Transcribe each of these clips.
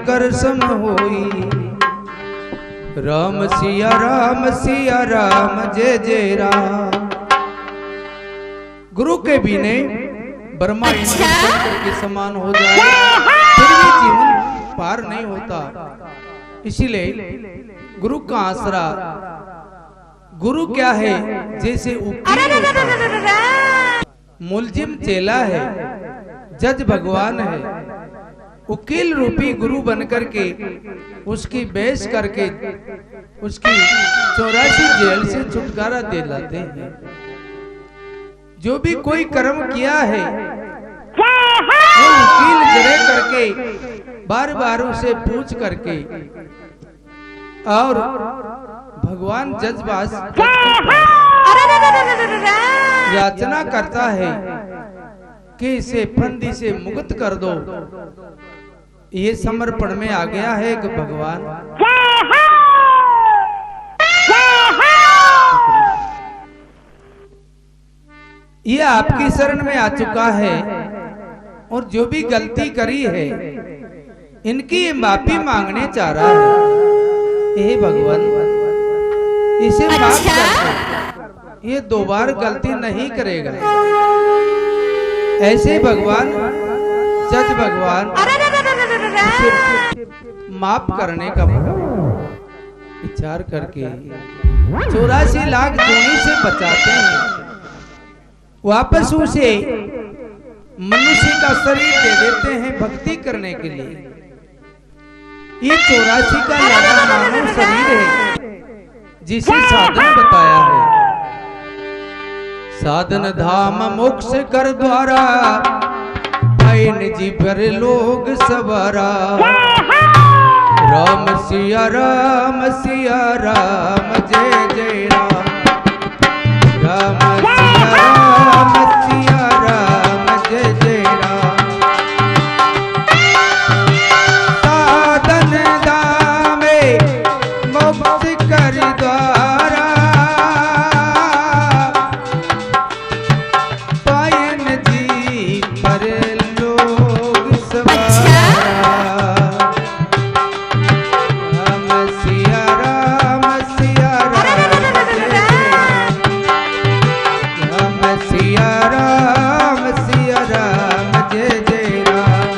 कर सम होई। राम सिया राम जय जय राम। गुरु के बिने ब्रह्मा के समान हो जाए फिर भी जीवन पार नहीं होता। इसीलिए गुरु का आसरा, गुरु क्या है जैसे मुलजिम चेला है, जज भगवान है, उकील रूपी गुरु बनकर के उसकी बहस करके उसकी 84 जेल से छुटकारा दिलाते हैं। जो भी कोई कर्म किया है वो वकील जरे करके बार बार उसे पूछ करके और भगवान जजबाज याचना करता है कि इसे फंदी से मुक्त कर दो। ये समर्पण में आ गया है कि भगवान ये आपकी शरण में आ चुका है और जो भी गलती करी है इनकी माफी मांगने चाह रहा है। हे भगवान इसे माफ कर दो, ये दोबारा गलती नहीं करेगा। ऐसे भगवान जज भगवान इसे माफ करने का विचार करके 84 लाख जोनी से बचाते हैं। वापस उसे मनुष्य का शरीर दे देते हैं भक्ति करने के लिए। ये 84 का लगा मानव शरीर है जिसे साधन बताया है। साधन धाम मोक्ष कर द्वारा आइन जी पर लोग सवारा। राम सिया राम जय जय राम। राम सिया राम जय जय राम। साधन दामे मोक्ष कर द्वारा पायन जी पर लोग सवारा। राम सिया राम जय जय राम। सिया राम जय जय राम।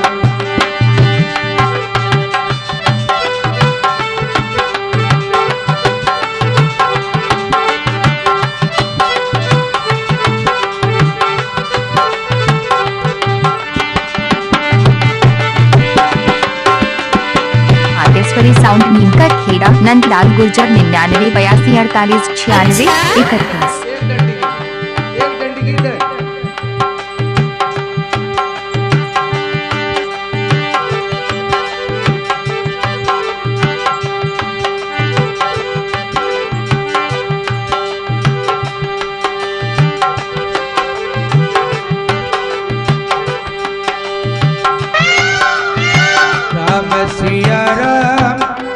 आदेश्वरी साउंड नीम का खेड़ा नंदलाल गुर्जर 99 82 48 96 31।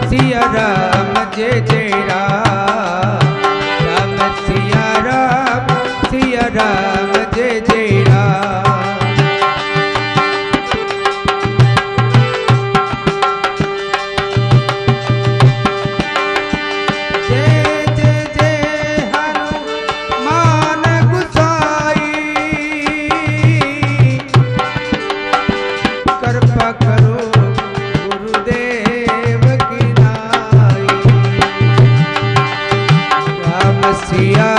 सिया राम जय जय राम। राम सिया राम जय जय राम। जय जय जय हनुमान गुसाई। कृपा करो सिया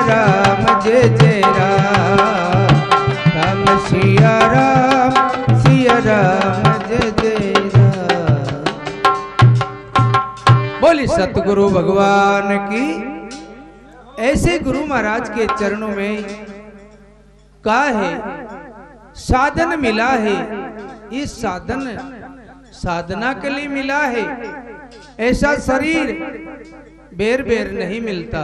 राम जय जय राम। राम सिया राम जय जय राम। बोली सतगुरु भगवान की। ऐसे गुरु महाराज के चरणों में का है साधन मिला है। ये साधन साधना के लिए मिला है। ऐसा शरीर बेर बेर नहीं मिलता।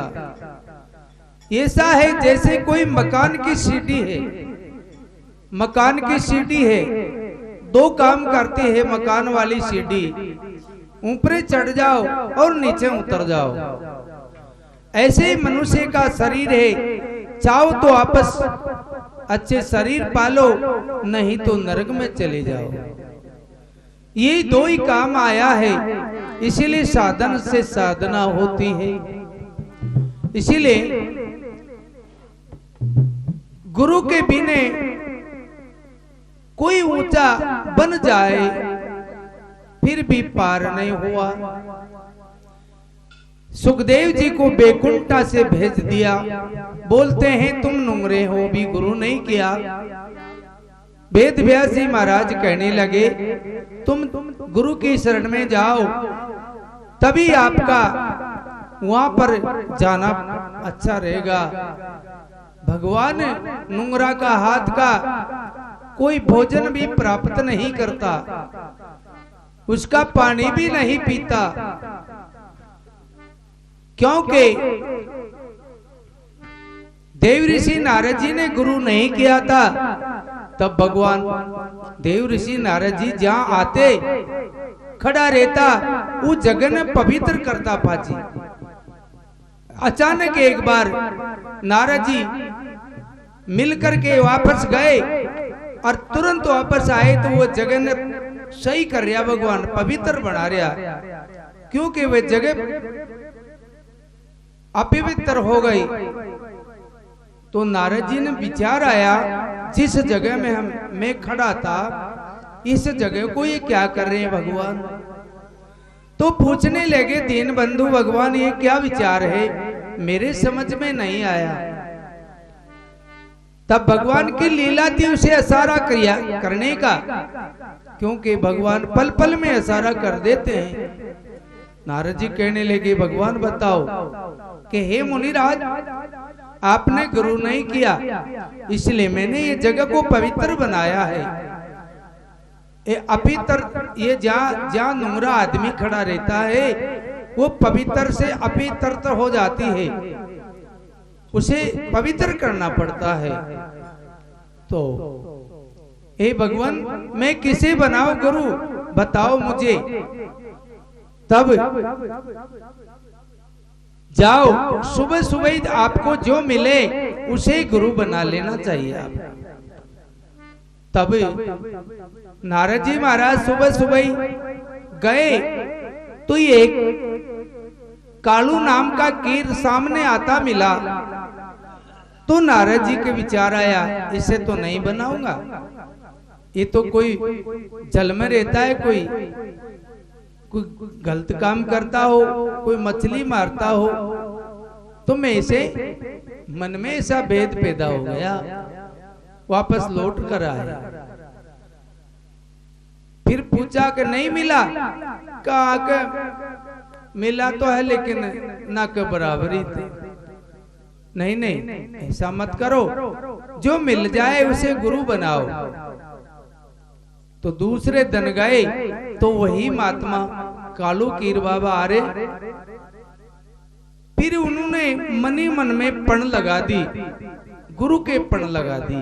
ऐसा है जैसे कोई मकान की सीढ़ी है। मकान की सीढ़ी है, दो काम करती है मकान वाली सीढ़ी। ऊपर चढ़ जाओ और नीचे उतर जाओ। ऐसे ही मनुष्य का शरीर है। चाहो तो आपस अच्छे शरीर पालो, नहीं तो नरक में चले जाओ। ये दो ही काम आया है, इसीलिए साधन से साधना होती है। इसीलिए गुरु के बिना कोई ऊंचा बन जाए फिर भी पार नहीं हुआ। सुखदेव जी को बैकुंठा से भेज दिया, बोलते हैं तुम नुंगरे हो, भी गुरु नहीं किया। वेद व्यास जी महाराज कहने लगे तुम गुरु की शरण में जाओ, तभी आपका वहां पर जाना अच्छा रहेगा। भगवान नुंगरा का हाथ का कोई भोजन भी प्राप्त नहीं करता, उसका पानी भी नहीं पीता, क्योंकि देव ऋषि नारद जी ने गुरु नहीं किया था। तब भगवान देव ऋषि नारद जी जहां आते खड़ा रहता, वो जगह ने पवित्र करता पाजी। अचानक एक बार नारद जी मिलकर के वापस गए और तुरंत वापस आए तो वो जगह ने सही कर रहा, भगवान पवित्र बना रहा, क्योंकि वे जगह अपवित्र हो गई। तो नारद जी ने विचार आया, जिस जगह में मैं खड़ा था इस जगह को ये क्या कर रहे हैं भगवान। तो पूछने लगे दीन बंधु भगवान ये क्या विचार है, मेरे समझ में नहीं आया। तब भगवान की लीला थी उसे इशारा किया करने का, क्योंकि भगवान पल पल में इशारा कर देते हैं। नारद जी कहने लगे भगवान बताओ कि हे मुनिराज, आपने गुरु नहीं किया, इसलिए मैंने ये जगह को पवित्र बनाया है। ये अपवित्र, ये जहाँ नुंगरा आदमी खड़ा रहता है वो पवित्र से अपवित्र हो जाती है, उसे पवित्र करना पड़ता है। तो हे भगवान मैं किसे बनाऊं गुरु, बताओ मुझे। तब जाओ सुबह सुबह आपको जो मिले उसे गुरु बना लेना चाहिए आप। तब नारद जी महाराज सुबह सुबह गए तो एक कालू नाम का कीर सामने आता मिला। तो नारद जी के विचार आया इसे तो नहीं बनाऊंगा, ये तो कोई जल में रहता है, कोई गलत काम करता हो, कोई मछली मारता हो। तो मैं इसे मन में ऐसा भेद पैदा हो गया, वापस लौट कर आया। फिर पूछा कि नहीं मिला, कहा कि मिला तो है लेकिन ना के बराबरी थी। नहीं नहीं ऐसा मत करो, जो मिल जाए उसे गुरु बनाओ। तो दूसरे दिन गए तो वही महात्मा कालू कीर बाबा आ रहे। फिर उन्होंने मनी मन में पण लगा दी, गुरु के पण लगा दी।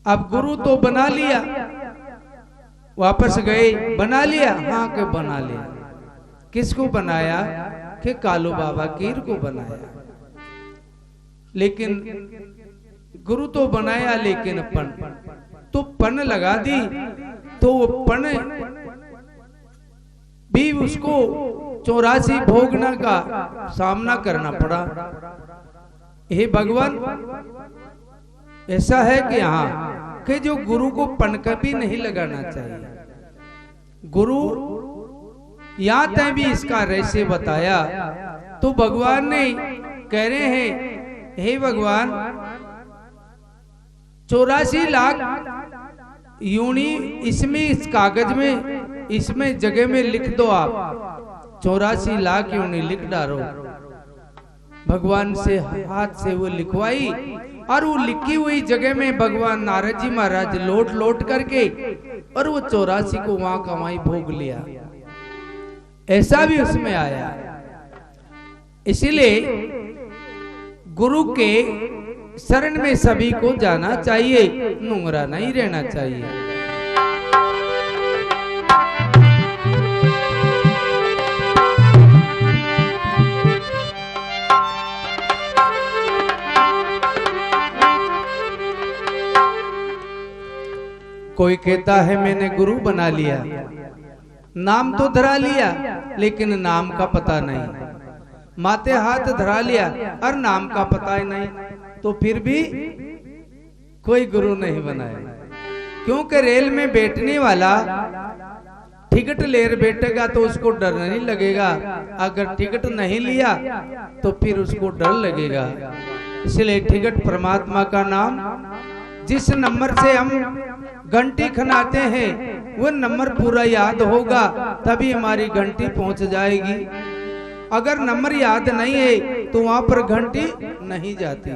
अब गुरु तो बना लिया, वापस गए बना लिया, हाँ के बना लिया। किसको बनाया कि कालू बाबा कीर को बनाया, लेकिन गुरु तो बनाया लेकिन पण तो पण लगा दी। तो वो पण भी उसको 84 भोगना का सामना करना पड़ा। हे भगवान ऐसा है कि हाँ कि जो गुरु को पण कभी नहीं लगाना चाहिए। गुरु यहाँ तक भी इसका रहस्य बताया। तो भगवान ने कह रहे हैं हे भगवान 84 लाख यूनी इसमें इस कागज में इसमें जगह में लिख दो, आप 84 लाख यूनी लिख डालो। भगवान से हाथ से वो लिखवाई और वो लिखी हुई जगह में भगवान नारद जी महाराज लौट लौट करके और वो 84 को वहां का वहीं भोग लिया। ऐसा भी उसमें आया। इसीलिए गुरु के शरण में सभी को जाना चाहिए, नुंगरा नहीं रहना चाहिए। कोई कहता है मैंने गुरु बना लिया, नाम तो धरा लिया लेकिन नाम का पता नहीं, माथे हाथ धरा लिया और नाम का पता ही नहीं, तो फिर भी कोई गुरु नहीं बनाया। क्योंकि रेल में बैठने वाला टिकट लेकर बैठेगा तो उसको डर नहीं लगेगा, अगर टिकट नहीं लिया तो फिर उसको डर लगेगा। इसलिए टिकट परमात्मा का नाम, जिस नंबर से हम घंटी खनाते हैं वो नंबर पूरा याद होगा तभी हमारी घंटी पहुंच जाएगी। अगर नंबर याद नहीं है तो वहां पर घंटी नहीं जाती।